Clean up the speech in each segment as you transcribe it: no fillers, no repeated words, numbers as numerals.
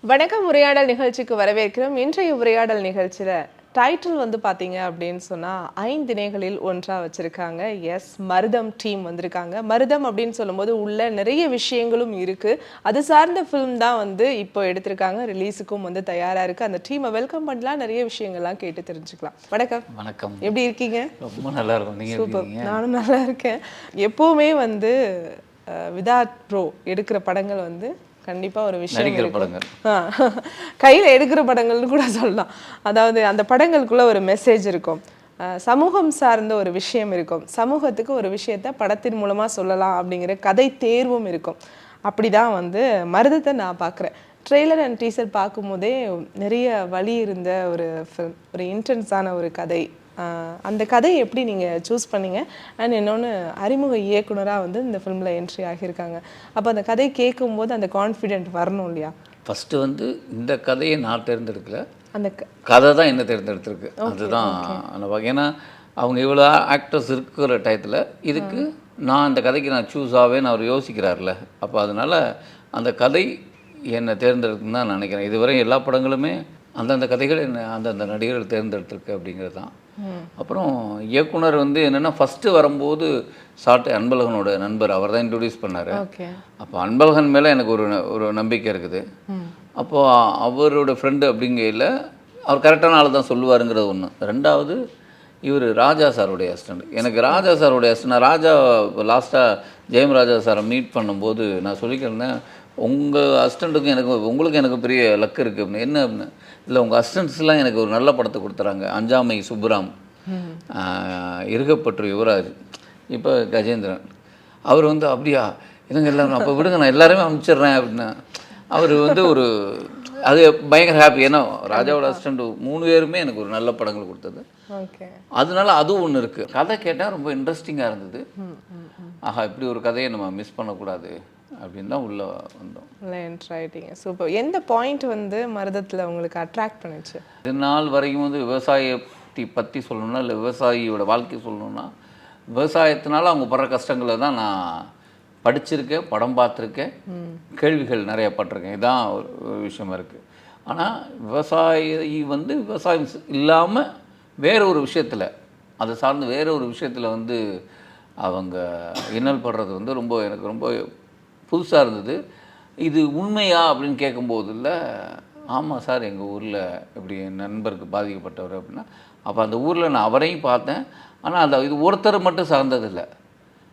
வணக்கம் உரையாடல் நிகழ்ச்சிக்கு வரவேற்கிறோம். இன்றைய உரையாடல் நிகழ்ச்சியில டைட்டில் வந்து பார்த்தீங்க அப்படின்னு சொன்னா 5 திணைகளில் ஒன்றா வச்சிருக்காங்க. எஸ், மருதம் டீம் வந்திருக்காங்க. மருதம் அப்படின்னு சொல்லும்போது உள்ள நிறைய விஷயங்களும் இருக்கு. அது சார்ந்த ஃபிலிம் தான் வந்து இப்போ எடுத்திருக்காங்க. ரிலீஸுக்கும் வந்து தயாரா இருக்கு. அந்த டீமை வெல்கம் பண்ணலாம், நிறைய விஷயங்கள்லாம் கேட்டு தெரிஞ்சுக்கலாம். வணக்கம். வணக்கம். எப்படி இருக்கீங்க? ரொம்ப நல்லா இருக்கும். நீங்க எப்படி இருக்கீங்க? நானும் நல்லா இருக்கேன். எப்பவுமே வந்து விதாத் ப்ரோ எடுக்கிற படங்கள் வந்து கண்டிப்பா ஒரு விஷயம் இருக்கும். கையில எடுக்கிற படங்கள்னு கூட சொல்லலாம். அதாவது அந்த படங்களுக்குள்ள ஒரு மெசேஜ் இருக்கும், சமூகம் சார்ந்த ஒரு விஷயம் இருக்கும், சமூகத்துக்கு ஒரு விஷயத்த படத்தின் மூலமா சொல்லலாம் அப்படிங்கிற கதை தேர்வும் இருக்கும். அப்படிதான் வந்து மருதத்தை நான் பார்க்குறேன். ட்ரெய்லர் அண்ட் டீசர் பார்க்கும்போதே நிறைய வழி இருந்த ஒரு ஃபிலிம், ஒரு இன்டென்ஸான ஒரு கதை. அந்த கதையை எப்படி நீங்கள் சூஸ் பண்ணீங்க? அண்ட் இன்னொன்று, அறிமுக இயக்குனராக வந்து இந்த ஃபிலிமில் என்ட்ரி ஆகியிருக்காங்க. அப்போ அந்த கதையை கேட்கும்போது அந்த கான்ஃபிடென்ட் வரணும் இல்லையா? ஃபஸ்ட்டு வந்து இந்த கதையை நான் தேர்ந்தெடுக்கல, அந்த கதை தான் என்ன தேர்ந்தெடுத்திருக்கு. அதுதான் நான் ஏன்னா அவங்க இவ்வளோ ஆக்டர்ஸ் இருக்கிற டயத்தில் இதுக்கு நான் இந்த கதைக்கு நான் சூஸ் ஆவேன்னு அவர் யோசிக்கிறார்ல. அப்போ அதனால் அந்த கதை என்னை தேர்ந்தெடுக்குன்னு தான் நினைக்கிறேன். இதுவரை எல்லா படங்களுமே அந்தந்த கதைகள் என்ன அந்தந்த நடிகர்கள் தேர்ந்தெடுத்திருக்கு அப்படிங்கிறது தான். அப்புறம் இயக்குனர் வந்து என்னென்னா ஃபஸ்ட்டு வரும்போது சாட்டை அன்பழகனோட நண்பர் அவர் தான் இன்ட்ரடியூஸ் பண்ணார். அப்போ அன்பழகன் மேலே எனக்கு ஒரு நம்பிக்கை இருக்குது. அப்போது அவரோட ஃப்ரெண்டு அப்படிங்கையில் அவர் கரெக்டான ஆள் தான் சொல்லுவாருங்கிறது ஒன்று. ரெண்டாவது, இவர் ராஜா சாருடைய அசிஸ்டண்ட். எனக்கு ராஜா சாருடைய அசிஸ்டன்ட், ராஜா லாஸ்ட்டாக ஜெயம் ராஜா சாரை மீட் பண்ணும்போது நான் சொல்லிக்கிறேன், உங்கள் அசிஸ்டண்ட்டுக்கும் உங்களுக்கு எனக்கு பெரிய லக்கு இருக்குது அப்படின்னு. என்ன அப்படின்னு, இல்லை உங்கள் அசிஸ்டன்ட்ஸ்லாம் எனக்கு ஒரு நல்ல படத்தை கொடுத்துறாங்க. அஞ்சாமை சுப்புராம், இருகப்பற்று யுவராஜ், இப்போ கஜேந்திரன். அவர் வந்து அப்படியா இதுங்க எல்லோரும், அப்போ விடுங்க நான் எல்லாருமே அனுப்பிச்சிட்றேன் அப்படின்னா அவர் வந்து ஒரு அது பயங்கர ஹாப்பி. ஏன்னா ராஜாவோட அசிஸ்டண்ட் 3 பேருமே எனக்கு ஒரு நல்ல படங்கள் கொடுத்தது. அதனால அதுவும் ஒன்று இருக்குது. கதை கேட்டால் ரொம்ப இன்ட்ரெஸ்டிங்காக இருந்தது. ஆஹா, இப்படி ஒரு கதையை நம்ம மிஸ் பண்ணக்கூடாது அப்படின்னு தான் உள்ளே வந்தோம். சூப்பர். எந்த பாயிண்ட் வந்து மருதத்தில் உங்களுக்கு அட்ராக்ட் பண்ணுச்சு? இது நாள் வரைக்கும் வந்து விவசாயத்தை பற்றி சொல்லணும்னா, இல்லை விவசாயியோட வாழ்க்கை சொல்லணும்னா, விவசாயத்தினால அவங்க படுற கஷ்டங்களை தான் நான் படிச்சிருக்கேன், படம் பார்த்துருக்கேன், கேள்விகள் நிறைய பட்டிருக்கேன். இதுதான் ஒரு விஷயமா இருக்குது. ஆனால் விவசாயி வந்து விவசாயம் இல்லாமல் வேற ஒரு விஷயத்தில், அதை சார்ந்து வேற ஒரு விஷயத்தில் வந்து அவங்க இன்னல் படுறது வந்து எனக்கு ரொம்ப புதுசாக இருந்தது. இது உண்மையா அப்படின்னு கேட்கும்போது, இல்லை ஆமாம் சார், எங்கள் ஊரில் இப்படி என் நண்பருக்கு பாதிக்கப்பட்டவர் அப்படின்னா, அப்போ அந்த ஊரில் நான் அவரையும் பார்த்தேன். ஆனால் அந்த இது ஒருத்தர் மட்டும் சார்ந்ததில்லை,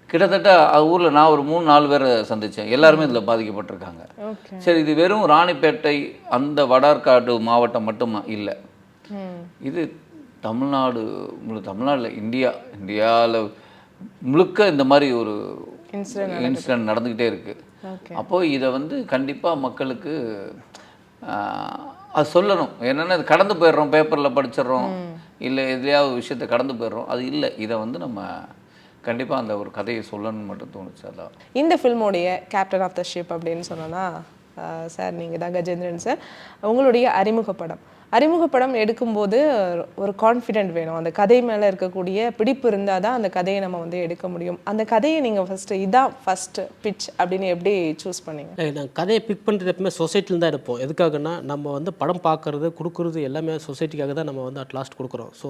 கிட்டத்தட்ட ஊரில் நான் ஒரு 3-4 பேரை சந்தித்தேன். எல்லாருமே இதில் பாதிக்கப்பட்டிருக்காங்க. சரி, இது வெறும் ராணிப்பேட்டை அந்த வடார்காடு மாவட்டம் மட்டுமா இல்லை, இது தமிழ்நாடு இந்தியாவில் முழுக்க இந்த மாதிரி ஒரு இன்சிடென்ட் நடந்துக்கிட்டே இருக்குது. அப்போது இதை வந்து கண்டிப்பாக மக்களுக்கு அது சொல்லணும். என்னென்னா இது கடந்து போயிடுறோம், பேப்பரில் படிச்சிடுறோம், இல்லை எதுலையாவது விஷயத்தை கடந்து போயிடுறோம். அது இல்லை, இதை வந்து நம்ம கண்டிப்பாக அந்த ஒரு கதையை சொல்லணும்னு மட்டும் தோணுச்சு. அதான் இந்த ஃபில்மோடைய கேப்டன் ஆஃப் த ஷிப் அப்படின்னு சொன்னோன்னா, சார் நீங்கள் தான் கஜேந்திரன் சார். உங்களுடைய அறிமுகப்படம் எடுக்கும்போது ஒரு கான்ஃபிடென்ட் வேணும். அந்த கதை மேலே இருக்கக்கூடிய பிடிப்பு இருந்தால் தான் அந்த கதையை நம்ம வந்து எடுக்க முடியும். அந்த கதையை நீங்கள் ஃபஸ்ட்டு பிட்ச் அப்படின்னு எப்படி சூஸ் பண்ணீங்க? நான் கதையை பிக் பண்ணுறது எப்பவுமே சொசைட்டியில் தான் எடுப்போம். எதுக்காகனா, நம்ம வந்து படம் பார்க்குறது கொடுக்குறது எல்லாமே சொசைட்டிக்காக தான் நம்ம வந்து அட்லாஸ்ட் கொடுக்குறோம். ஸோ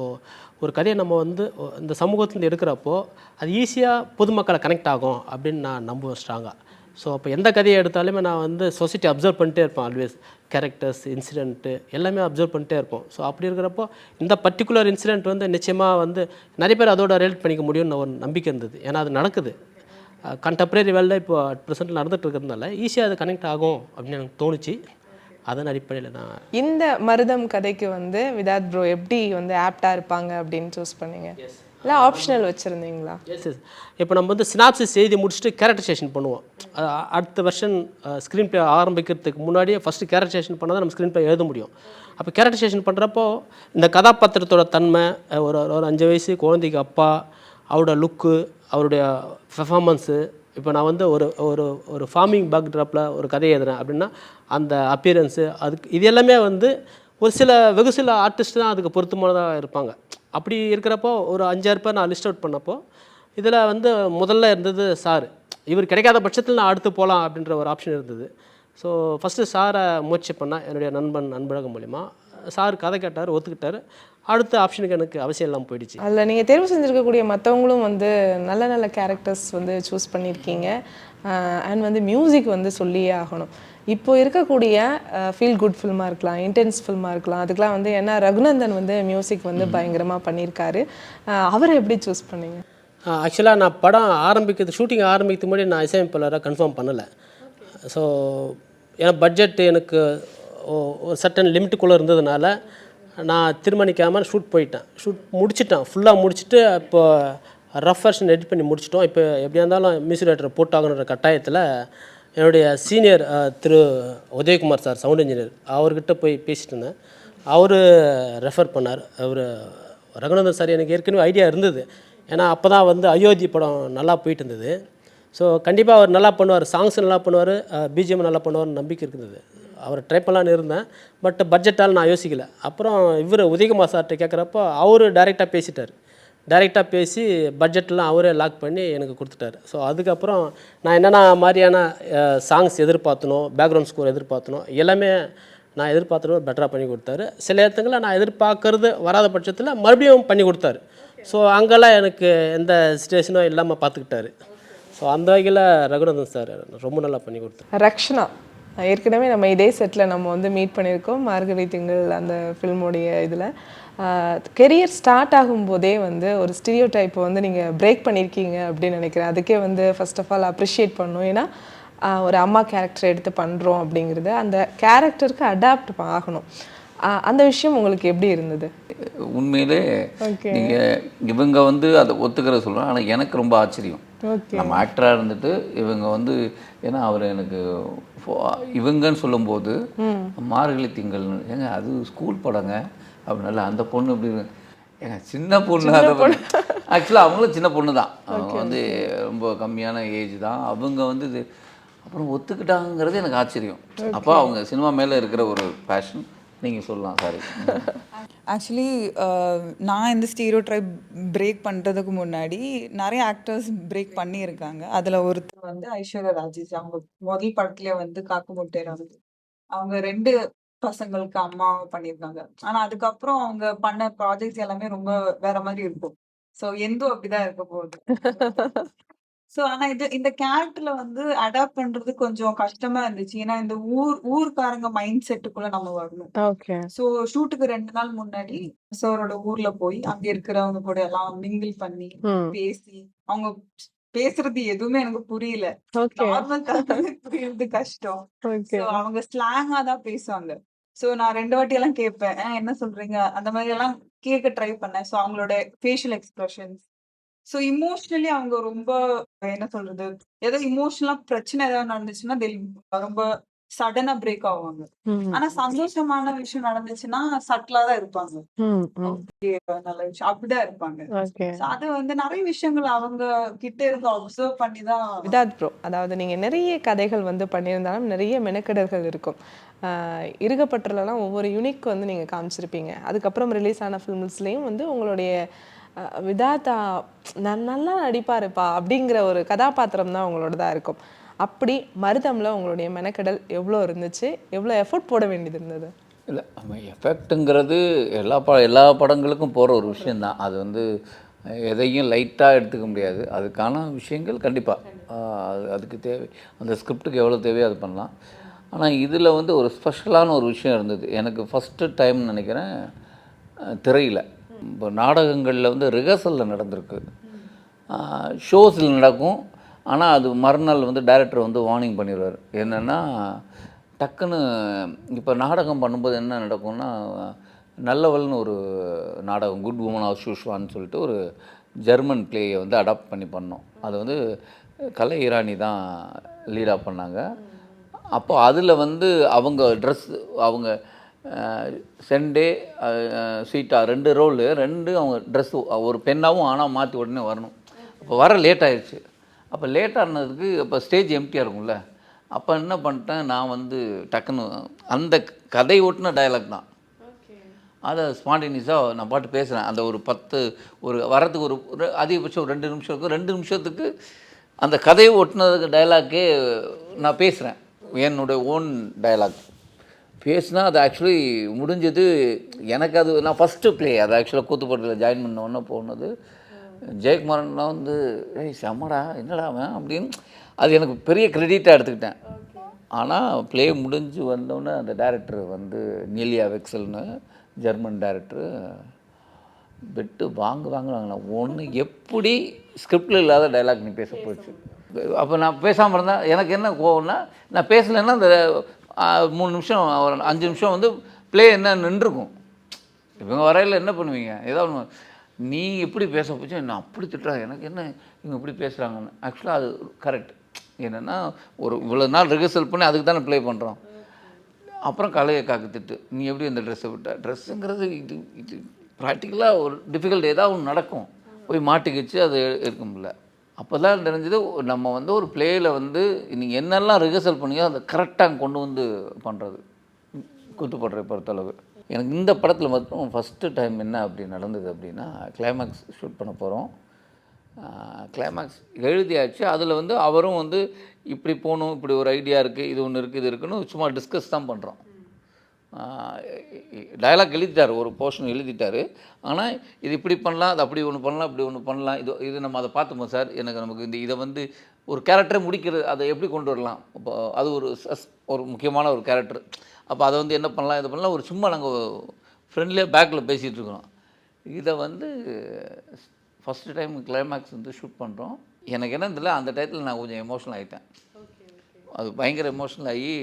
ஒரு கதையை நம்ம வந்து இந்த சமூகத்துலேருந்து எடுக்கிறப்போ அது ஈஸியாக பொதுமக்களை கனெக்ட் ஆகும் அப்படின்னு நான் நம்புவேன் ஸ்ட்ராங்காக. ஸோ அப்போ எந்த கதையை எடுத்தாலுமே நான் வந்து சொசைட்டி அப்சர்வ் பண்ணிட்டே இருப்பேன். ஆல்வேஸ் கேரக்டர்ஸ், இன்சிடென்ட்டு எல்லாமே அப்சர்வ் பண்ணிட்டே இருப்போம். ஸோ அப்படி இருக்கிறப்போ இந்த பர்டிகுலர் இன்சிடென்ட் வந்து நிச்சயமாக வந்து நிறைய பேர் அதோட ரிலேட் பண்ணிக்க முடியும்னு ஒரு நம்பிக்கை இருந்தது. ஏன்னா அது நடக்குது, கண்டெம்பரரி வேர்ல்டில் இப்போ அட் ப்ரெசென்ட் நடந்துகிட்டு இருக்கிறதுனால ஈஸியாக அது கனெக்ட் ஆகும் அப்படின்னு எனக்கு தோணுச்சு. அதன் அடிப்படையில் நான் இந்த மருதம் கதைக்கு வந்து விதாத் ப்ரோ எப்படி வந்து ஆப்டாக இருப்பாங்க அப்படின்னு சூஸ் பண்ணீங்க? இல்லை ஆப்ஷனல் வச்சுருந்தீங்களா? எஸ். இப்போ நம்ம வந்து சினாப்சிஸ் எழுதி முடிச்சுட்டு கேரக்டரைசேஷன் பண்ணுவோம். அடுத்த வெர்ஷன் ஸ்க்ரீன் ப்ளே ஆரம்பிக்கிறதுக்கு முன்னாடியே ஃபஸ்ட்டு கேரக்டரைசேஷன் பண்ணால் தான் நம்ம ஸ்க்ரீன் ப்ளே எழுத முடியும். அப்போ கேரக்டரைசேஷன் பண்ணுறப்போ இந்த கதாபாத்திரத்தோட தன்மை, ஒரு 5 வயசு குழந்தைக்கு அப்பா, அவரோட லுக்கு, அவருடைய பெர்ஃபார்மன்ஸு. இப்போ நான் வந்து ஒரு ஃபார்மிங் பேக்ட்ராப்பில் ஒரு கதையை எழுதுறேன் அப்படின்னா அந்த அப்பியரன்ஸு, அதுக்கு இது எல்லாமே வந்து வெகு சில ஆர்டிஸ்ட் தான் அதுக்கு பொருத்தமானதாக இருப்பாங்க. அப்படி இருக்கிறப்போ ஒரு 5-6 பேர் நான் லிஸ்ட் அவுட் பண்ணப்போ இதில் வந்து முதல்ல இருந்தது சார். இவர் கிடைக்காத பட்சத்தில் நான் அடுத்து போகலாம் அப்படின்ற ஒரு ஆப்ஷன் இருந்தது. ஸோ ஃபஸ்ட்டு சாரை முயற்சி பண்ணேன் என்னுடைய நண்பழகம் மூலிமா. சார் கதை கேட்டார், ஒத்துக்கிட்டார். அடுத்த ஆப்ஷனுக்கு எனக்கு அவசியம் இல்லாமல் போயிடுச்சு. அதில் நீங்கள் தேர்வு செஞ்சுருக்கக்கூடிய மற்றவங்களும் வந்து நல்ல நல்ல கேரக்டர்ஸ் வந்து சூஸ் பண்ணியிருக்கீங்க. அண்ட் வந்து மியூசிக் வந்து சொல்லியே ஆகணும். இப்போ இருக்கக்கூடிய ஃபீல் குட் ஃபில்மாக இருக்கலாம், இன்டென்ஸ் ஃபில்மாக இருக்கலாம், அதுக்கெலாம் வந்து ஏன்னா ரகுநந்தன் வந்து மியூசிக் வந்து பயங்கரமாக பண்ணியிருக்காரு. அவரை எப்படி சூஸ் பண்ணீங்க? ஆக்சுவலாக நான் படம் ஷூட்டிங் ஆரம்பிக்கிறதுக்கு முன்னாடி நான் இசையமைப்பாளராக கன்ஃபார்ம் பண்ணலை. ஸோ ஏன்னா பட்ஜெட் எனக்கு ஒரு சர்டன் லிமிட்டுக்குள்ளே இருந்ததுனால நான் தீர்மானிக்காமல் ஷூட் போயிட்டேன். ஷூட் முடிச்சிட்டேன், ஃபுல்லாக முடிச்சுட்டு இப்போ ரஃப் வெர்ஷன் எடிட் பண்ணி முடிச்சிட்டோம். இப்போ எப்படியா இருந்தாலும் மியூசிக் டைரக்டர் போட்டாகணுன்ற கட்டாயத்தில் என்னுடைய சீனியர் திரு உதயகுமார் சார், சவுண்ட் இன்ஜினியர், அவர்கிட்ட போய் பேசிட்டு இருந்தேன். அவர் ரெஃபர் பண்ணார். அவர் ரகுநந்தன் சார் எனக்கு ஏற்கனவே ஐடியா இருந்தது. ஏன்னா அப்போ தான் வந்து அயோத்தி படம் நல்லா போயிட்டு இருந்தது. ஸோ கண்டிப்பாக அவர் நல்லா பண்ணுவார், சாங்ஸ் நல்லா பண்ணுவார், பிஜிஎம் நல்லா பண்ணுவார்னு நம்பிக்கை இருந்தது. அவர் ட்ரை பண்ணலான்னு இருந்தேன். பட் பட்ஜெட்டால் நான் யோசிக்கலை. அப்புறம் இவர் உதயகுமார் சார்கிட்ட கேட்குறப்போ அவர் டைரெக்டாக பேசிட்டார். டைரெக்டாக பேசி பட்ஜெட்லாம் அவரே லாக் பண்ணி எனக்கு கொடுத்துட்டாரு. ஸோ அதுக்கப்புறம் நான் என்னென்ன மாதிரியான சாங்ஸ் எதிர்பார்த்தனோ, பேக்ரவுண்ட் ஸ்கோர் எதிர்பார்த்தனோ எல்லாமே நான் எதிர்பார்த்தனோ பெட்டராக பண்ணி கொடுத்தாரு. சில இடத்துங்களில் நான் எதிர்பார்க்கறது வராத பட்சத்தில் மறுபடியும் பண்ணி கொடுத்தாரு. ஸோ அங்கெல்லாம் எனக்கு எந்த சிச்சுவேஷனும் இல்லாமல் பார்த்துக்கிட்டாரு. ஸோ அந்த வகையில் ரகுநந்தன் சார் ரொம்ப நல்லா பண்ணி கொடுத்தாரு. ரக்ஷனா ஏற்கனவே நம்ம இதே செட்டில் நம்ம வந்து மீட் பண்ணியிருக்கோம், மார்கழி திங்கள் அந்த ஃபில்மோடைய இதில். கெரியர் ஸ்டார்ட் ஆகும்போதே வந்து ஒரு ஸ்டீரியோ டைப்பை வந்து நீங்கள் பிரேக் பண்ணியிருக்கீங்க அப்படின்னு நினைக்கிறேன். அதுக்கே வந்து ஃபர்ஸ்ட் ஆஃப் ஆல் அப்ரிஷியேட் பண்ணணும். ஏன்னா ஒரு அம்மா கேரக்டர் எடுத்து பண்ணுறோம் அப்படிங்கிறது அந்த கேரக்டருக்கு அடாப்ட் ஆகணும். அந்த விஷயம் உங்களுக்கு எப்படி இருந்தது? உண்மையிலே நீங்கள் இவங்க வந்து அதை ஒத்துக்கிற சொல்கிறேன். ஆனால் எனக்கு ரொம்ப ஆச்சரியம். நம்ம ஆக்டராக இருந்துட்டு இவங்க வந்து ஏன்னா அவர் எனக்கு இவங்கன்னு சொல்லும்போது மார்கழி திங்கள்னு ஏங்க அது ஸ்கூல் படங்க அப்படின்னால அந்த பொண்ணு இப்படி ஏங்க சின்ன பொண்ணு அதை ஆக்சுவலாக அவங்களும் சின்ன பொண்ணு தான். அவங்க வந்து ரொம்ப கம்மியான ஏஜ் தான். அவங்க வந்து இது அப்புறம் ஒத்துக்கிட்டாங்கிறது எனக்கு ஆச்சரியம். அப்போ அவங்க சினிமா மேலே இருக்கிற ஒரு பேஷன் நீங்கள் சொல்லலாம். சாரி, ஆக்சுவலி நான் இந்த ஸ்டீரியோ டைப் பிரேக் பண்ணுறதுக்கு முன்னாடி நிறைய ஆக்டர்ஸ் பிரேக் பண்ணியிருக்காங்க. அதில் ஒருத்தர் வந்து ஐஸ்வர்யா ராஜேஷ். அவங்க முதல் படத்துலேயே வந்து காக்கு முட்டையில வந்து அவங்க 2 பசங்களுக்கு அம்மா பண்ணியிருக்காங்க. ஆனால் அதுக்கப்புறம் அவங்க பண்ண ப்ராஜெக்ட்ஸ் எல்லாமே ரொம்ப வேற மாதிரி இருக்கும். ஸோ எந்தோ அப்படிதான் இருக்க போகுது. ஸோ ஆனா இந்த கேரக்டர்ல வந்து அடாப்ட் பண்றது கொஞ்சம் கஷ்டமா இருந்துச்சு. ஏன்னா இந்த ஊர்க்காரங்க மைண்ட் செட்டுக்குள்ள நம்ம வரணும். ஓகே. ஸோ ஷூட்டுக்கு 2 நாள் முன்னாடி சாரோட ஊர்ல போய் அங்க இருக்கிறவங்க கூட எல்லாம் மிங்கிள் பண்ணி பேசி, அவங்க பேசுறது எதுவுமே எனக்கு புரியல. நார்மல் தமிழ் புரியுறது கஷ்டம். ஸோ அவங்க ஸ்லாங்கா தான் பேசுவாங்க. ஸோ நான் 2 வாட்டி எல்லாம் கேட்பேன், என்ன சொல்றீங்க அந்த மாதிரி எல்லாம் கேட்க ட்ரை பண்ணேன். ஸோ அவங்களோட ஃபேஷியல் எக்ஸ்பிரஷன்ஸ், ஸோ இமோஷனலி அவங்க ரொம்ப என்ன சொல்றது, ஏதோ இமோஷனலா பிரச்சனை ஏதாவது நடந்துச்சுன்னா ரொம்ப சடனா பிரேக் ஆவாங்க. ஆனா சந்தோஷமான விஷயம் நடந்துச்சுன்னா சட்டிலா தான் இருப்பாங்க. நல்ல விஷயம் அப்படிதான் இருப்பாங்க. அது வந்து நிறைய விஷயங்கள் அவங்க கிட்ட இருந்து அப்சர்வ் பண்ணி தான். விதாத் ப்ரோ, அதாவது நீங்க நிறைய கதைகள் வந்து பண்ணியிருந்தாலும் நிறைய மெனக்கெடல்கள் இருக்கும். இருகப்பட்டலாம் ஒவ்வொரு யூனிக் வந்து நீங்க காமிச்சிருப்பீங்க. அதுக்கப்புறம் ரிலீஸ் ஆன ஃபிலிம்ஸ்லயும் வந்து உங்களுடைய விதாத்தா நல்லா நடிப்பாருப்பா அப்படிங்கிற ஒரு கதாபாத்திரம் தான் உங்களோடதா இருக்கும். அப்படி மருதம்ல உங்களுடைய மெனக்கெடல் எவ்வளோ இருந்துச்சு, எவ்வளோ எஃபோர்ட் போட வேண்டியது இருந்தது? இல்லை, எஃபெக்ட்டுங்கிறது எல்லா படங்களுக்கும் போகிற ஒரு விஷயந்தான். அது வந்து எதையும் லைட்டாக எடுத்துக்க முடியாது. அதுக்கான விஷயங்கள் கண்டிப்பாக அதுக்கு தேவை, அந்த ஸ்கிரிப்டுக்கு எவ்வளோ தேவையோ அது பண்ணலாம். ஆனால் இதில் வந்து ஒரு ஸ்பெஷலான ஒரு விஷயம் இருந்தது எனக்கு. ஃபஸ்ட்டு டைம் நினைக்கிறேன் திரையில். இப்போ நாடகங்களில் வந்து ரிஹர்சலில் நடந்திருக்கு, ஷோஸில் நடக்கும். ஆனால் அது மறுநாள் வந்து டைரக்டர் வந்து வார்னிங் பண்ணிடுவார். என்னென்னா டக்குன்னு இப்போ நாடகம் பண்ணும்போது என்ன நடக்கும்னா, நல்லவள்னு ஒரு நாடகம், குட் உமன் ஆஃப் ஷூஷ்வான்னு சொல்லிட்டு ஒரு ஜெர்மன் பிளேயை வந்து அடாப்ட் பண்ணி பண்ணோம். அது வந்து கலை ஈரானி தான் லீடாக பண்ணாங்க. அப்போ அதில் வந்து அவங்க ட்ரெஸ், அவங்க சென்டே ஸ்வீட்டா 2 ரோலு, 2 அவங்க ட்ரெஸ்ஸு ஒரு பெண்ணாகவும் ஆனால் மாற்றி உடனே வரணும். அப்போ வர லேட் ஆகிடுச்சு. அப்போ லேட் ஆனதுக்கு அப்போ ஸ்டேஜ் எம்டியாக இருக்கும்ல, அப்போ என்ன பண்ணிட்டேன் நான் வந்து டக்குன்னு அந்த கதை ஓட்டின டயலாக் தான், அதை ஸ்பான்டேனியஸாக நான் பாட்டு பேசுகிறேன். அந்த ஒரு வரத்துக்கு ஒரு அதிகபட்சம் ஒரு 2 நிமிஷம் இருக்கும். 2 நிமிஷத்துக்கு அந்த கதையை ஓட்டினதுக்கு டயலாக்கே நான் பேசுகிறேன். என்னோட ஓன் டயலாக் பேசினா அது ஆக்சுவலி முடிஞ்சது. எனக்கு அது நான் ஃபஸ்ட்டு ப்ளே அது ஆக்சுவலாக கூத்துப்பட்டில் ஜாயின் பண்ண உடனே போனது. ஜெயக்குமாரன்லாம் வந்து ஏய் செம்மடா என்னடா அவன் அப்படின்னு அது எனக்கு பெரிய க்ரெடிட்டாக எடுத்துக்கிட்டேன். ஆனால் ப்ளே முடிஞ்சு வந்தோடனே அந்த டேரக்டர் வந்து நீலியா வெக்சல்னு ஜெர்மன் டேரக்டரு பெட்டு வாங்கினா ஒன்று எப்படி ஸ்கிரிப்டில் இல்லாத டைலாக் நீ பேச போச்சு. அப்போ நான் பேசாமல் இருந்தேன். எனக்கு என்ன கோவம்னா நான் பேசலைன்னா அந்த 3 நிமிஷம் ஒரு 5 நிமிஷம் வந்து ப்ளே என்ன நின்றுருக்கும். இவங்க வரையில் என்ன பண்ணுவீங்க ஏதாவது நீ எப்படி பேச போச்சு என்ன அப்படி திட்டுறாங்க எனக்கு என்ன இவங்க இப்படி பேசுகிறாங்கன்னு. ஆக்சுவலாக அது கரெக்ட். என்னென்னா ஒரு இவ்வளோ நாள் ரிஹர்சல் பண்ணி அதுக்கு தானே ப்ளே பண்ணுறோம். அப்புறம் கலையை காக்கு திட்டு நீ எப்படி அந்த ட்ரெஸ்ஸை விட்ட ட்ரெஸ்ஸுங்கிறது இது ப்ராக்டிக்கலாக ஒரு டிஃபிகல்ட் ஏதாவது ஒன்று நடக்கும் போய் மாட்டிக்கிச்சு அது இருக்க முடியல. அப்போ தான் தெரிஞ்சது நம்ம வந்து ஒரு ப்ளேயில் வந்து நீங்கள் என்னெல்லாம் ரிஹர்சல் பண்ணியோ அதை கரெக்டாக கொண்டு வந்து பண்ணுறது கூத்துப்பட்றை பொறுத்தளவு. எனக்கு இந்த படத்தில் மட்டும் ஃபஸ்ட்டு டைம் என்ன அப்படி நடந்தது அப்படின்னா கிளைமேக்ஸ் ஷூட் பண்ண போகிறோம். கிளைமேக்ஸ் எழுதியாச்சு. அதில் வந்து அவரும் வந்து இப்படி போகணும் இப்படி ஒரு ஐடியா இருக்குது இது ஒன்று இருக்குது இது இருக்குன்னு சும்மா டிஸ்கஸ் தான் பண்ணுறோம். டயலாக் எழுதிட்டார் ஒரு போர்ஷன் எழுதிட்டார். ஆனால் இது இப்படி பண்ணலாம் அது அப்படி ஒன்று பண்ணலாம் இப்படி ஒன்று பண்ணலாம் இது நம்ம அதை பார்த்தோம் சார். எனக்கு நமக்கு இதை வந்து ஒரு கேரக்டரை முடிக்கிறது அதை எப்படி கொண்டு வரலாம். அப்போ அது ஒரு முக்கியமான ஒரு கேரக்டர். அப்போ அதை வந்து என்ன பண்ணலாம் இது பண்ணலாம் ஒரு சும்மா நாங்கள் ஃப்ரெண்ட்லியாக பேக்கில் பேசிகிட்டு இருக்கிறோம். இதை வந்து ஃபஸ்ட்டு டைம் கிளைமேக்ஸ் வந்து ஷூட் பண்ணுறோம். எனக்கு என்ன தெரியல அந்த டயத்தில் நான் கொஞ்சம் எமோஷனல் ஆகிட்டேன். அது பயங்கர எமோஷனல் ஆகி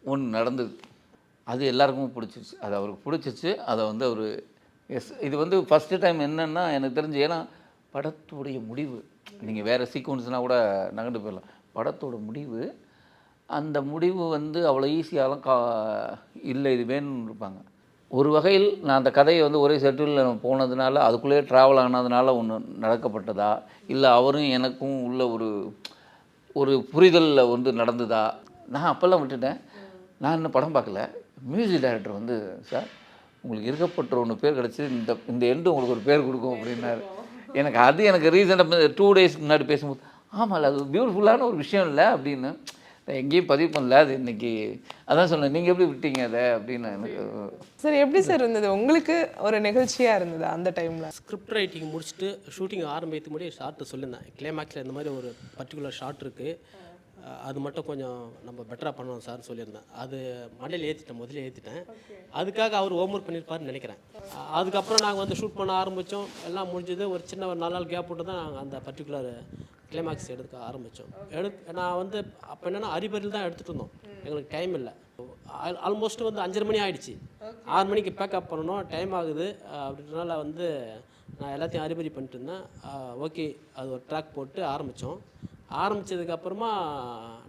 ஒன்று நடந்தது. அது எல்லாருக்குமே பிடிச்சிருச்சு. அது அவருக்கு பிடிச்சிச்சு. அதை வந்து அவர் இது வந்து ஃபஸ்ட்டு டைம் என்னென்னா எனக்கு தெரிஞ்சு ஏன்னா படத்துடைய முடிவு நீங்கள் வேறு சீக்வன்ஸ்னால் கூட நகர்ந்து போயிடலாம். படத்தோட முடிவு அந்த முடிவு வந்து அவ்வளோ ஈஸியாலும் இல்லை இது வேணும்னு இருப்பாங்க. ஒரு வகையில் நான் அந்த கதையை வந்து ஒரே செட்டில் போனதுனால அதுக்குள்ளேயே ட்ராவல் ஆனதுனால ஒன்று நடக்கப்பட்டதா இல்லை அவரும் எனக்கும் உள்ள ஒரு புரிதலில் வந்து நடந்ததா நான் அப்போல்லாம் விட்டுட்டேன். நான் இன்னும் படம் பார்க்கல. மியூசிக் டைரக்டர் வந்து சார் உங்களுக்கு இருக்கப்பட்ட ஒன்று பேர் கிடச்சி இந்த எண்டு உங்களுக்கு ஒரு பேர் கொடுக்கும் அப்படின்னாரு. எனக்கு ரீசெண்டாக 2 days முன்னாடி பேசும்போது ஆமாம் அது பியூட்டிஃபுல்லான ஒரு விஷயம் இல்லை அப்படின்னு எங்கேயும் பதிவு பண்ணல. அது இன்றைக்கி அதான் சொன்னேன் நீங்கள் எப்படி விட்டீங்க அதை அப்படின்னு. எனக்கு சார் எப்படி சார் இருந்தது உங்களுக்கு ஒரு நிகழ்ச்சியாக இருந்தது அந்த டைமில்? ஸ்கிரிப்ட் ரைட்டிங் முடிச்சுட்டு ஷூட்டிங் ஆரம்பித்து முன்னாடி ஷார்ட்டு சொல்லியிருந்தேன். கிளைமேக்ஸில் இந்த மாதிரி ஒரு பர்டிகுலர் ஷார்ட் இருக்குது அது மட்டும் கொஞ்சம் நம்ம பெட்டராக பண்ணணும் சார் சொல்லியிருந்தேன். அது மண்டையில் ஏற்றிட்டேன் முதல்ல ஏற்றிட்டேன். அதுக்காக அவர் ஹோம்ஒர்க் பண்ணியிருப்பாருன்னு நினைக்கிறேன். அதுக்கப்புறம் நாங்கள் வந்து ஷூட் பண்ண ஆரம்பித்தோம். எல்லாம் முடிஞ்சது. ஒரு சின்ன ஒரு 4 நாள் கேப் விட்டு தான் நாங்கள் அந்த பர்டிகுலர் கிளைமேக்ஸ் எடுக்க ஆரம்பித்தோம். நான் வந்து அப்போ என்னென்னா அரிபரியில் தான் எடுத்துகிட்டு இருந்தோம். எங்களுக்கு டைம் இல்லை. ஆல்மோஸ்ட் வந்து 5:30 மணி ஆகிடுச்சு. 6 மணிக்கு பேக்கப் பண்ணணும் டைம் ஆகுது அப்படின்றனால வந்து நான் எல்லாத்தையும் அரிபரி பண்ணிட்டு இருந்தேன். ஓகே அது ஒரு ட்ராக் போட்டு ஆரம்பித்தோம். ஆரம்பித்ததுக்கப்புறமா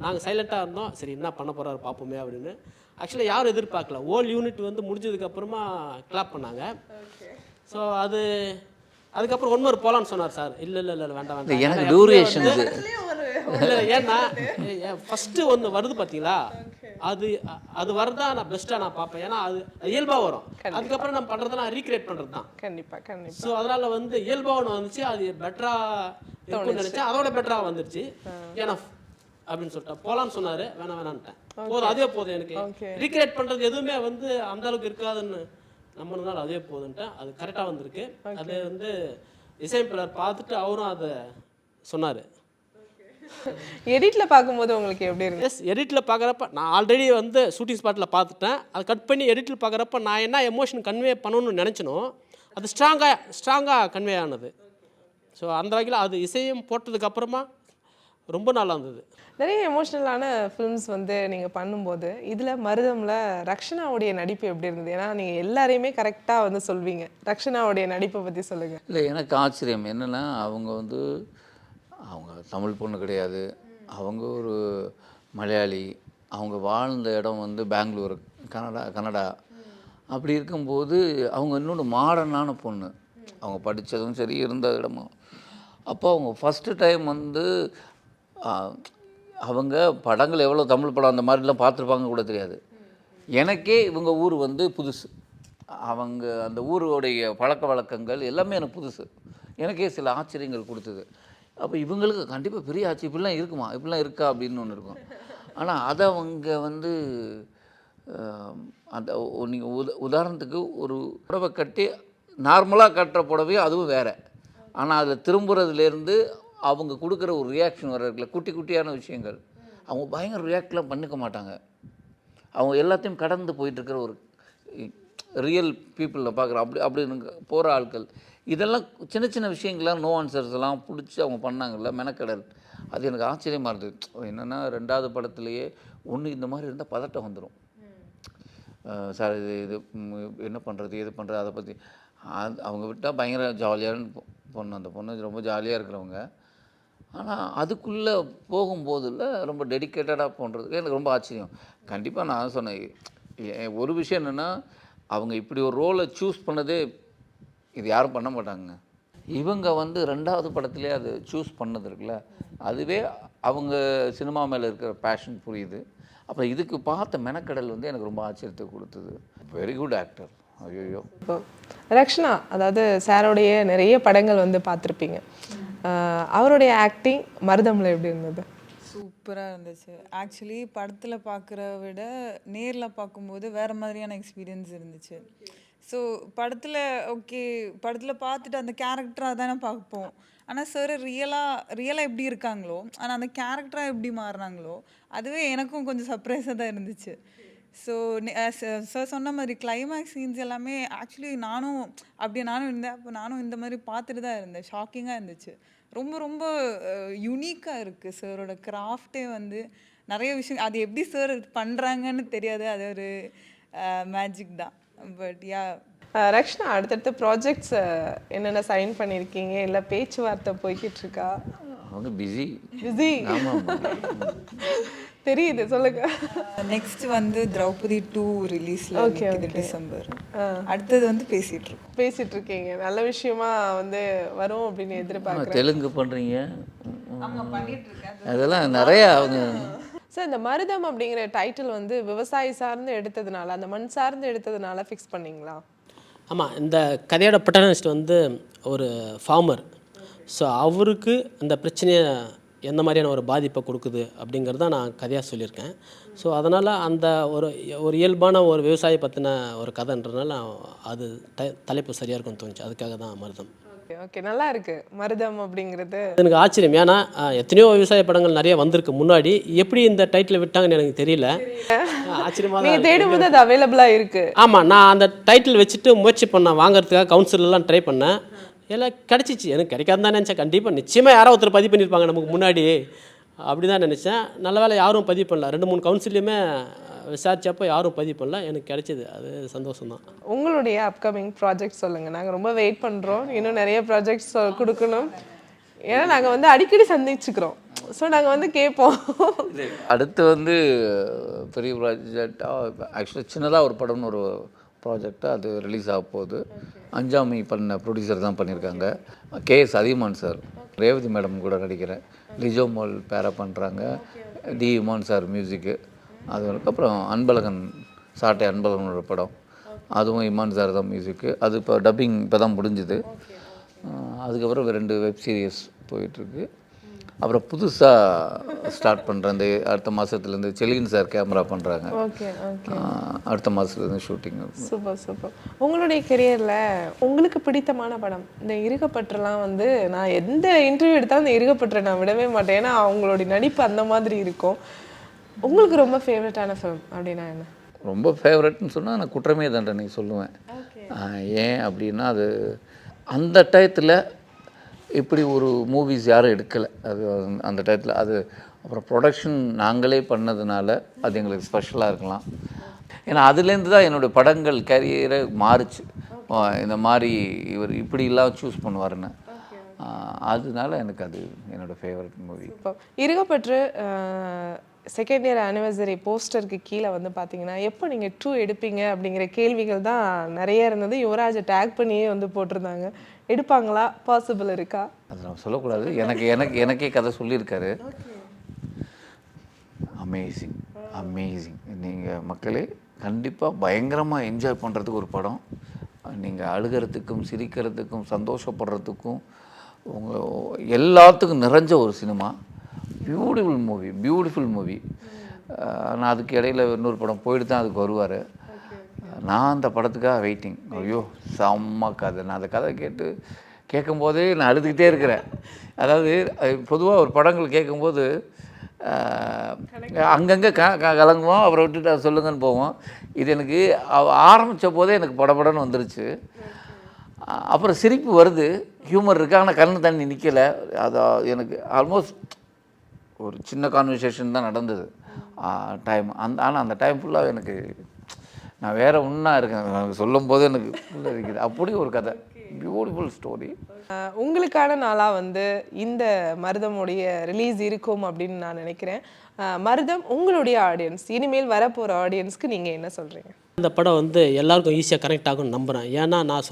நாங்கள் சைலண்ட்டாக இருந்தோம். சரி என்ன பண்ண போகிறாரு பார்ப்போமே அப்படின்னு. ஆக்சுவலாக யாரும் எதிர்பார்க்கல. ஹோல் யூனிட் வந்து முடிஞ்சதுக்கப்புறமா கிளாப் பண்ணாங்க. ஸோ அதுக்கப்புறம் ஒன்று போகலான்னு சொன்னார் சார். இல்லை வேண்டாம் எனக்கு டியூரேஷன் இல்லை ஏன்னா ஃபஸ்ட்டு ஒன்று வருது பார்த்தீங்களா அது வரதா நான் பெஸ்ட்டாக நான் பார்ப்பேன். ஏன்னா அது இயல்பாக வரும். அதுக்கப்புறம் நம்ம பண்ணுறதெல்லாம் ரீக்ரியேட் பண்ணுறது தான். கண்டிப்பாக. ஸோ அதனால் வந்து இயல்பாக ஒன்று வந்துச்சு. அது பெட்டராக இருக்கும்னு நினச்சேன். அதோட பெட்டராக வந்துருச்சு. ஏன்னா அப்படின்னு சொல்லிட்டேன். போகலான்னு சொன்னார். வேணான்ட்டேன். போதும் அதே போதும் எனக்கு ரீக்ரியேட் பண்ணுறது எதுவுமே வந்து அந்த அளவுக்கு இருக்காதுன்னு நம்பினால அதே போதுன்ட்டேன். அது கரெக்டாக வந்திருக்கு. அது வந்து இசையமைப்பாளர் பார்த்துட்டு அவரும் அதை சொன்னார். எடிட்டில் பார்க்கும்போது உங்களுக்கு எப்படி இருக்கு? எஸ் எடிட்டில் பார்க்குறப்ப நான் ஆல்ரெடி வந்து ஷூட்டிங் ஸ்பாட்டில் பார்த்துட்டேன். அதை கட் பண்ணி எடிட்டில் பார்க்குறப்ப நான் என்ன எமோஷன் கன்வே பண்ணணும்னு நினச்சினோ அது ஸ்ட்ராங்காக கன்வே ஆனது. ஸோ அந்த வகையில் அது இசையும் போட்டதுக்கப்புறமா ரொம்ப நல்லா இருந்தது. நிறைய எமோஷ்னலான ஃபிலிம்ஸ் வந்து நீங்கள் பண்ணும்போது இதில் மருதமில் ரக்ஷனாவுடைய நடிப்பு எப்படி இருந்தது? ஏன்னா நீங்கள் எல்லாரையுமே கரெக்டாக வந்து சொல்வீங்க. ரக்ஷனாவுடைய நடிப்பை பற்றி சொல்லுங்கள். இல்லை எனக்கு ஆச்சரியம் என்னென்னா அவங்க தமிழ் பொண்ணு கிடையாது. அவங்க ஒரு மலையாளி. அவங்க வாழ்ந்த இடம் வந்து பெங்களூர் கனடா. அப்படி இருக்கும்போது அவங்க இன்னொன்று மாடர்னான பொண்ணு. அவங்க படித்ததும் சரி இருந்த இடமும். அப்போ அவங்க ஃபஸ்ட்டு டைம் வந்து அவங்க படங்கள் எவ்வளோ தமிழ் படம் அந்த மாதிரிலாம் பார்த்துருப்பாங்க கூட தெரியாது. எனக்கே இவங்க ஊர் வந்து புதுசு. அவங்க அந்த ஊருடைய பழக்க வழக்கங்கள் எல்லாமே எனக்கு புதுசு. எனக்கே சில ஆச்சரியங்கள் கொடுத்தது. அப்போ இவங்களுக்கு கண்டிப்பாக பெரிய ஆச்சு இப்படிலாம் இருக்குமா இப்படிலாம் இருக்கா அப்படின்னு ஒன்று இருக்கும். ஆனால் அதை அவங்க வந்து அந்த நீங்கள் உதாரணத்துக்கு ஒரு புடவை கட்டி நார்மலாக கட்டுற புடவையும் அதுவும் வேறு. ஆனால் அதில் திரும்புறதுலேருந்து அவங்க கொடுக்குற ஒரு ரியாக்ஷன் வர இருக்குல்ல, குட்டி குட்டியான விஷயங்கள், அவங்க பயங்கர ரியாக்ட்லாம் பண்ணிக்க மாட்டாங்க. அவங்க எல்லாத்தையும் கடந்து போயிட்டுருக்கிற ஒரு ரியல் பீப்புளில் பார்க்குற அப்படி போகிற ஆட்கள். இதெல்லாம் சின்ன சின்ன விஷயங்கள்லாம் நோ ஆன்சர்ஸ் எல்லாம் பிடிச்சி அவங்க பண்ணாங்கல்ல, மெனக்கடல். அது எனக்கு ஆச்சரியமாக இருந்தது. என்னென்னா 2வது படத்துலேயே ஒன்று இந்த மாதிரி இருந்தால் பதட்டம் வந்துடும். சார் இது என்ன பண்ணுறது, எது பண்ணுறது, அதை பற்றி அவங்க விட்டால் பயங்கர ஜாலியான பொண்ணு. அந்த பொண்ணு ரொம்ப ஜாலியாக இருக்கிறவங்க. ஆனால் அதுக்குள்ளே போகும்போதில் ரொம்ப டெடிக்கேட்டடாக பண்ணுறதுக்கு எனக்கு ரொம்ப ஆச்சரியம். கண்டிப்பாக நான் சொன்னேன், ஒரு விஷயம் என்னென்னா, அவங்க இப்படி ஒரு ரோலை சூஸ் பண்ணதே இது யாரும் பண்ண மாட்டாங்க. இவங்க வந்து 2வது படத்துலேயே அது சூஸ் பண்ணது இருக்குல்ல, அதுவே அவங்க சினிமா மேலே இருக்கிற பேஷன் புரியுது. அப்புறம் இதுக்கு பார்த்த மெனக்கடல் வந்து எனக்கு ரொம்ப ஆச்சரியத்தை கொடுத்தது. Very good actor. ஐயோ. இப்போ ரக்ஷனா, அதாவது சாரோடைய நிறைய படங்கள் வந்து பார்த்துருப்பீங்க. அவருடைய ஆக்டிங் மருதமில் எப்படி இருந்தது? சூப்பராக இருந்துச்சு. ஆக்சுவலி படத்தில் பார்க்குற விட நேரில் பார்க்கும்போது வேறு மாதிரியான எக்ஸ்பீரியன்ஸ் இருந்துச்சு. ஸோ படத்தில் படத்தில் பார்த்துட்டு அந்த கேரக்டராக தானே பார்ப்போம். ஆனால் சார் ரியலாக எப்படி இருக்காங்களோ, ஆனால் அந்த கேரக்டராக எப்படி மாறுறாங்களோ, அதுவே எனக்கும் கொஞ்சம் சர்ப்ரைஸாக தான் இருந்துச்சு. ஸோ சார் சொன்ன மாதிரி கிளைமேக்ஸ் சீன்ஸ் எல்லாமே ஆக்சுவலி நானும் இருந்தேன். அப்போ நானும் இந்த மாதிரி பார்த்துட்டு தான் இருந்தேன். ஷாக்கிங்காக இருந்துச்சு. ரொம்ப ரொம்ப யுனிக்காக இருக்குது சாரோட கிராஃப்டே. வந்து நிறைய விஷயம் அது எப்படி சார் பண்ணுறாங்கன்னு தெரியாது. அது ஒரு மேஜிக் தான். But yeah. ரக்ஷனா, அடுத்தடுத்த ப்ராஜெக்ட்ஸ் என்னென்ன சைன் பண்ணியிருக்கீங்க, இல்லை பேச்சுவார்த்தை போய்கிட்டு இருக்கா? அவங்க பிஸி. ஆமாம், தெரியுது, சொல்லுங்க. நெக்ஸ்ட் வந்து திரௌபதி 2 ரிலீஸ்ல இருக்குது டிசம்பர். அடுத்தது வந்து பேசிட்டு இருக்கீங்க. நல்ல விஷயமா வந்து வரும் அப்படின்னு எதிர்பார்க்குறேன். தெலுங்கு பண்ணுறீங்க? ஆமாம், பண்ணிட்டு இருக்கேன். அதெல்லாம் நிறைய அவங்க. சார், இந்த மருதம் அப்படிங்கிற டைட்டில் வந்து விவசாயி சார்ந்து எடுத்ததுனால, அந்த மண் சார்ந்து எடுத்ததுனால ஃபிக்ஸ் பண்ணிங்களா? ஆமாம், இந்த கதையோட ப்ரொட்டகனிஸ்ட் வந்து ஒரு ஃபார்மர். ஸோ அவருக்கு அந்த பிரச்சனையை எந்த மாதிரியான ஒரு பாதிப்பை கொடுக்குது அப்படிங்கிறத நான் கதையாக சொல்லியிருக்கேன். ஸோ அதனால் அந்த ஒரு இயல்பான ஒரு விவசாயி பற்றின ஒரு கதைன்றதுனால அது தலைப்பு சரியாக இருக்கும்னு தோணுச்சு. அதுக்காக தான் மருதம். ஓகே, நல்லா இருக்கு மருதம் அப்படிங்கிறது. எனக்கு ஆச்சரியம். ஏன்னா எத்தனையோ விவசாய படங்கள் நிறைய வந்திருக்கு முன்னாடி. எப்படி இந்த டைட்டில் விட்டாங்கன்னு எனக்கு தெரியல. ஆச்சரியமாக நீங்க தேடும்போது அது அவைலபிளாக இருக்கு. ஆமாம், நான் அந்த டைட்டில் வச்சுட்டு முயற்சி பண்ணேன் வாங்குறதுக்காக. கவுன்சிலெலாம் ட்ரை பண்ணேன், எல்லாம் கிடச்சிச்சு. எனக்கு கிடைக்காது தான் நினச்சேன். கண்டிப்பாக நிச்சயமாக யாரோ ஒருத்தர் பதிவு பண்ணியிருப்பாங்க நமக்கு முன்னாடி, அப்படி தான் நினச்சேன். நல்ல வேலை யாரும் பதிவு பண்ணல. 2-3 கவுன்சிலையுமே விசாரிச்சப்போ யாரும் பதிவு பண்ணல. எனக்கு கிடைச்சிது, அது சந்தோஷம்தான். உங்களுடைய அப்கமிங் ப்ராஜெக்ட் சொல்லுங்கள். நாங்கள் ரொம்ப வெயிட் பண்ணுறோம். இன்னும் நிறைய ப்ராஜெக்ட்ஸ் கொடுக்கணும். ஏன்னா நாங்கள் வந்து அடிக்கடி சந்திச்சுக்கிறோம். ஸோ நாங்கள் வந்து கேட்போம். அடுத்து வந்து பெரிய ப்ராஜெக்டாக ஆக்சுவலாக சின்னதாக ஒரு படம்னு ஒரு ப்ராஜெக்டாக அது ரிலீஸ் ஆக போகுது. அஞ்சாமி பண்ண ப்ரொடியூசர் தான் பண்ணியிருக்காங்க. KS Athiyaman sir, Revathi madam கூட நடிக்கிறேன். லிஜோ மோல் பேரா பண்ணுறாங்க. டி இமான் சார் மியூசிக்கு. அதுக்கப்புறம் அன்பழகன், சாட்டை அன்பழகனோட படம், அதுவும் இமான் சார் தான் மியூசிக்கு. அது இப்போ டப்பிங் இப்போ தான் முடிஞ்சுது. அதுக்கப்புறம் 2 வெப் சீரிஸ் போயிட்டுருக்கு. அப்புறம் புதுசாக ஸ்டார்ட் பண்ணுறேன். இந்த அடுத்த மாதத்துலேருந்து செலின் சார் கேமரா பண்ணுறாங்க. அடுத்த மாதத்துலேருந்து ஷூட்டிங். சூப்பர். உங்களுடைய கெரியரில் உங்களுக்கு பிடித்தமான படம்? இந்த இருகப்பற்றுலாம் வந்து நான் எந்த இன்டர்வியூ எடுத்தாலும் இந்த இருகப்பற்றை நான் விடவே மாட்டேன். ஏன்னா அவங்களுடைய நடிப்பு அந்த மாதிரி இருக்கும். உங்களுக்கு ரொம்ப ஃபேவரட்டான ஃபிலிம் அப்படின்னா என்ன? ரொம்ப ஃபேவரட்னு சொன்னால் நான் குற்றமே தண்டனை சொல்லுவேன். ஏன் அப்படின்னா, அது அந்த டயத்தில் இப்படி ஒரு மூவிஸ் யாரும் எடுக்கலை. அது அந்த டயத்தில் அது. அப்புறம் ப்ரொடக்ஷன் நாங்களே பண்ணதுனால அது எங்களுக்கு ஸ்பெஷலாக இருக்கலாம். ஏன்னா அதுலேருந்து தான் என்னுடைய படங்கள் கேரியரை மாறுச்சு. இந்த மாதிரி இவர் இப்படிலாம் சூஸ் பண்ணுவாருன்னு. அதனால எனக்கு அது என்னோடய ஃபேவரட் மூவி. இப்போ இருகப்பற்று செகண்ட் இயர் ஆனிவர்சரி போஸ்டருக்கு கீழே வந்து பார்த்தீங்கன்னா, எப்போ நீங்கள் 2 எடுப்பீங்க அப்படிங்கிற கேள்விகள் தான் நிறைய இருந்தது. யுவராஜை டேக் பண்ணியே வந்து போட்டிருந்தாங்க. எடுப்பாங்களா? பாசிபிள் இருக்கா? அது நான் சொல்லக்கூடாது. எனக்கே கதை சொல்லியிருக்காரு. அமேசிங். நீங்கள் மக்களே கண்டிப்பாக பயங்கரமாக என்ஜாய் பண்ணுறதுக்கு ஒரு படம். நீங்கள் அழுகிறதுக்கும் சிரிக்கிறதுக்கும் சந்தோஷப்படுறதுக்கும் எல்லாத்துக்கும் நிறைஞ்ச ஒரு சினிமா. Beautiful movie. நான் அதுக்கு இடையில இன்னொரு படம் போயிட்டு தான் அதுக்கு வருவார். நான் அந்த படத்துக்காக வெயிட்டிங். ஐயோ செம்ம கதை. நான் அந்த கதை கேட்கும்போதே நான் அழுதுகிட்டே இருக்கிறேன். அதாவது பொதுவாக ஒரு படங்கள் கேட்கும்போது அங்கங்கே கலங்குவோம், அப்புறம் விட்டுட்டு அதை சொல்லுங்கன்னு போவோம். இது எனக்கு ஆரம்பித்த போதே எனக்கு படபடன்னு வந்துருச்சு. அப்புறம் சிரிப்பு வருது, ஹியூமர் இருக்குது, ஆனால் கண்ணு தண்ணி நிற்கலை. அது எனக்கு ஆல்மோஸ்ட் ஒரு சின்ன கான்வர்சேஷன் தான் நடந்தது டைம். ஆனால் அந்த டைம் ஃபுல்லாக எனக்கு நான் வேறு ஒன்றா இருக்கேன். சொல்லும் போது எனக்கு ஃபுல்லாக இருக்குது. அப்படி ஒரு கதை, பியூட்டிஃபுல் ஸ்டோரி. உங்களுக்கான நாளாக வந்து இந்த மருதமுடைய ரிலீஸ் இருக்கும் அப்படின்னு நான் நினைக்கிறேன். மருதம் உங்களுடைய ஆடியன்ஸ், இனிமேல் வரப்போகிற ஆடியன்ஸ்க்கு நீங்கள் என்ன சொல்கிறீங்க? இந்த படம் வந்து எல்லாருக்கும் ஈஸியாக கனெக்ட் ஆகும்னு நம்புகிறேன். ஏன்னா நான்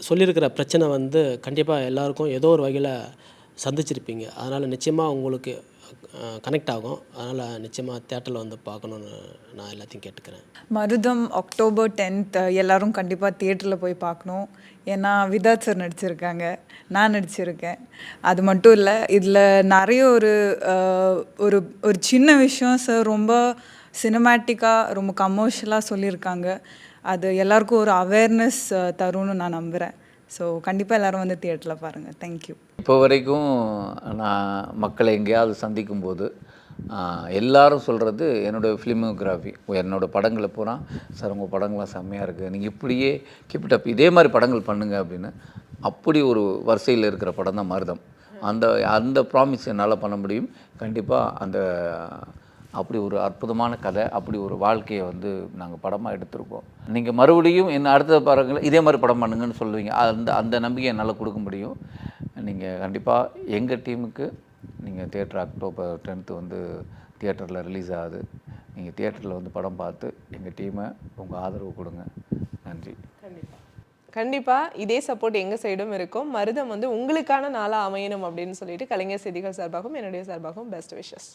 சொல்லியிருக்கிற பிரச்சனை வந்து கண்டிப்பாக எல்லாருக்கும் ஏதோ ஒரு வகையில் சந்திச்சிருப்பீங்க. அதனால் நிச்சயமாக உங்களுக்கு கனெக்ட் ஆகும். அதனால் நிச்சயமாக தேட்டரில் வந்து பார்க்கணுன்னு நான் எல்லாத்தையும் கேட்டுக்கிறேன். மருதம் October 10th எல்லாரும் கண்டிப்பாக தியேட்டரில் போய் பார்க்கணும். ஏன்னா விதாத் சார் நடிச்சிருக்காங்க, நான் நடிச்சிருக்கேன். அது மட்டும் இல்லை, இதில் நிறைய ஒரு ஒரு ஒரு சின்ன விஷயம் சார் ரொம்ப சினிமேட்டிக்காக ரொம்ப கமர்ஷியலாக சொல்லியிருக்காங்க. அது எல்லாருக்கும் ஒரு அவேர்னஸ் தரும்னு நான் நம்புகிறேன். ஸோ கண்டிப்பாக எல்லோரும் வந்து தியேட்டரில் பாருங்கள். தேங்க்யூ. இப்போ வரைக்கும் நான் மக்களை எங்கேயாவது சந்திக்கும்போது எல்லாரும் சொல்கிறது என்னோடய ஃபிலிமோகிராஃபி, என்னோடய படங்களை பூரா, சார் உங்கள் படங்கள்லாம் செம்மையாக இருக்குது, நீங்கள் இப்படியே கீப் இட் அப், இதே மாதிரி படங்கள் பண்ணுங்கள் அப்படின்னு. அப்படி ஒரு வரிசையில் இருக்கிற படம் தான் மருதம். அந்த ப்ராமிஸ் என்னால் பண்ண முடியும். கண்டிப்பாக அப்படி ஒரு அற்புதமான கதை, அப்படி ஒரு வாழ்க்கையை வந்து நாங்கள் படமாக எடுத்திருக்கோம். நீங்கள் மறுபடியும் என்ன அடுத்த படங்கள் இதே மாதிரி படம் பண்ணுங்கன்னு சொல்லுவீங்க. அந்த நம்பிக்கை என்னால் கொடுக்க முடியும். நீங்கள் கண்டிப்பாக எங்கள் டீமுக்கு நீங்கள் தியேட்டர் October 10th வந்து தியேட்டரில் ரிலீஸ் ஆகுது. நீங்கள் தியேட்டரில் வந்து படம் பார்த்து எங்கள் டீமை உங்கள் ஆதரவு கொடுங்க. நன்றி. கண்டிப்பாக இதே சப்போர்ட் எங்கள் சைடும் இருக்கும். மருதம் வந்து உங்களுக்கான நாளாக அமையணும் அப்படின்னு சொல்லிட்டு கலைஞர் செய்திகள் சார்பாகவும் என்னுடைய சார்பாகவும் பெஸ்ட் விஷஸ்.